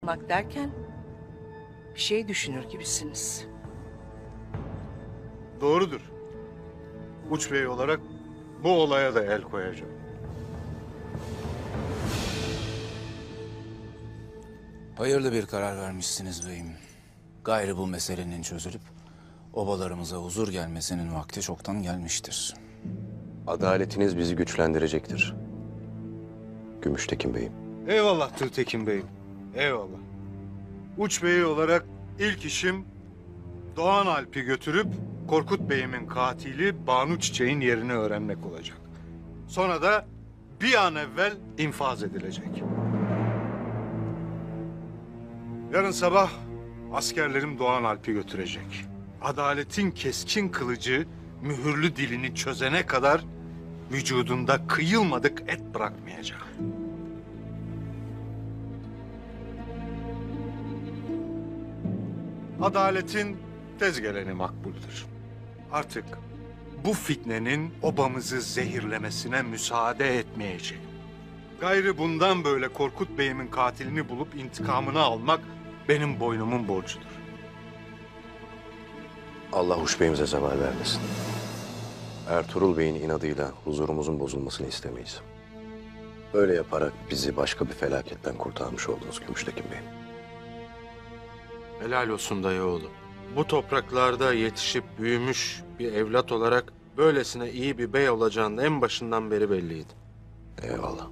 çıkmak derken bir şey düşünür gibisiniz. Doğrudur. Uç Bey olarak bu olaya da el koyacağım. Hayırlı bir karar vermişsiniz beyim. Gayrı bu meselenin çözülüp obalarımıza huzur gelmesinin vakti çoktan gelmiştir. Adaletiniz bizi güçlendirecektir. Gümüştekin Bey'im. Eyvallah Tültekin Bey'im. Eyvallah. Uç Bey olarak ilk işim Doğan Alp'i götürüp Korkut Bey'imin katili Banu Çiçek'in yerini öğrenmek olacak. Sonra da bir an evvel infaz edilecek. Yarın sabah askerlerim Doğan Alp'i götürecek. Adaletin keskin kılıcı mühürlü dilini çözene kadar vücudunda kıyılmadık et bırakmayacak. Adaletin tez geleni makbuldür. Artık bu fitnenin obamızı zehirlemesine müsaade etmeyeceğim. Gayrı bundan böyle Korkut Bey'imin katilini bulup intikamını almak benim boynumun borcudur. Allah Huş Bey'imize zeval vermesin. Ertuğrul Bey'in inadıyla huzurumuzun bozulmasını istemeyiz. Öyle yaparak bizi başka bir felaketten kurtarmış oldunuz Gümüştekin Bey. Helal olsun dayı oğlu. Bu topraklarda yetişip büyümüş bir evlat olarak böylesine iyi bir bey olacağının en başından beri belliydi. Eyvallah.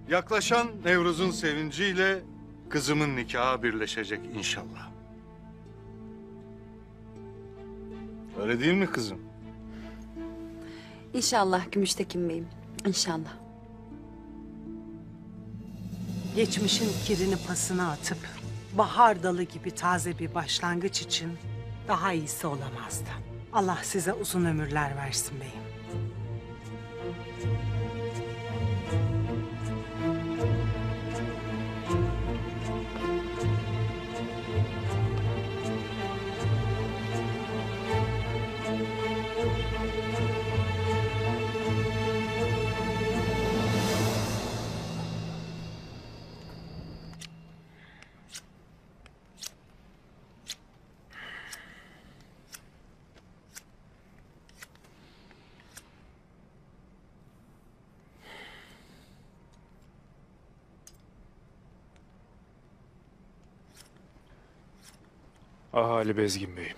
Yaklaşan Nevruz'un sevinciyle kızımın nikahı birleşecek inşallah. Öyle değil mi kızım? İnşallah Gümüştekin Bey'im, inşallah. Geçmişin kirini pasına atıp bahar dalı gibi taze bir başlangıç için daha iyisi olamazdı. Allah size uzun ömürler versin beyim. Ahali Bezgin Bey'im.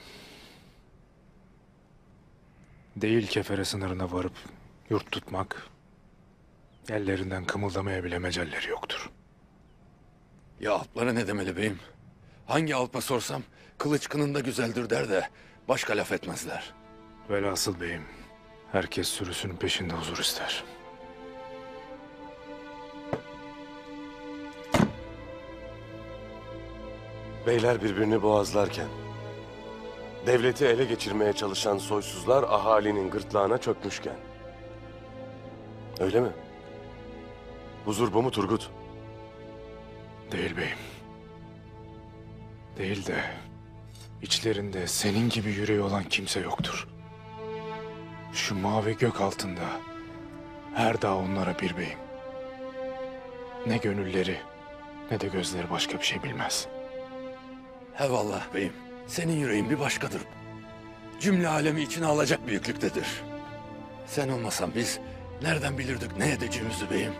Değil kefere sınırına varıp yurt tutmak, ellerinden kımıldamaya bile mecalleri yoktur. Ya alplara ne demeli beyim? Hangi alpa sorsam kılıç kınında güzeldir der de başka laf etmezler. Velhasıl beyim, herkes sürüsünün peşinde huzur ister. Beyler birbirini boğazlarken, devleti ele geçirmeye çalışan soysuzlar ahalinin gırtlağına çökmüşken. Öyle mi? Huzur bu mu Turgut? Değil beyim. Değil de içlerinde senin gibi yüreği olan kimse yoktur. Şu mavi gök altında her dağ onlara bir beyim. Ne gönülleri ne de gözleri başka bir şey bilmez. Hevallah beyim, senin yüreğin bir başkadır. Cümle alemi içine alacak büyüklüktedir. Sen olmasan biz nereden bilirdik ne edeceğimizi beyim?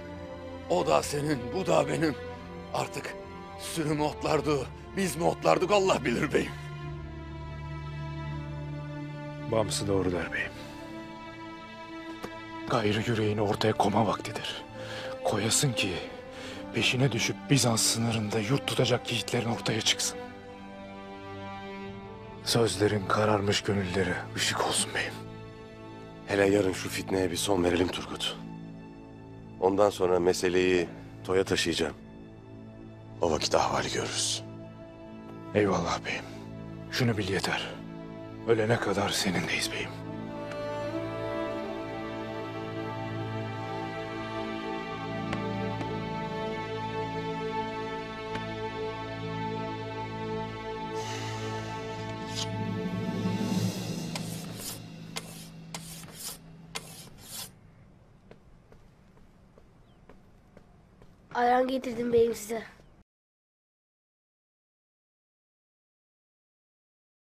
O da senin, bu da benim. Artık sürü mü otlardı, biz mi otlardık Allah bilir beyim. Bamsı doğru der beyim. Gayrı yüreğini ortaya koma vaktidir. Koyasın ki peşine düşüp Bizans sınırında yurt tutacak yiğitlerin ortaya çıksın. Sözlerin kararmış gönüllere ışık olsun beyim. Hele yarın şu fitneye bir son verelim Turgut. Ondan sonra meseleyi toya taşıyacağım. O vakit ahvali görürüz. Eyvallah beyim. Şunu bil yeter. Ölene kadar seninleyiz beyim. Ayran getirdim beyim size.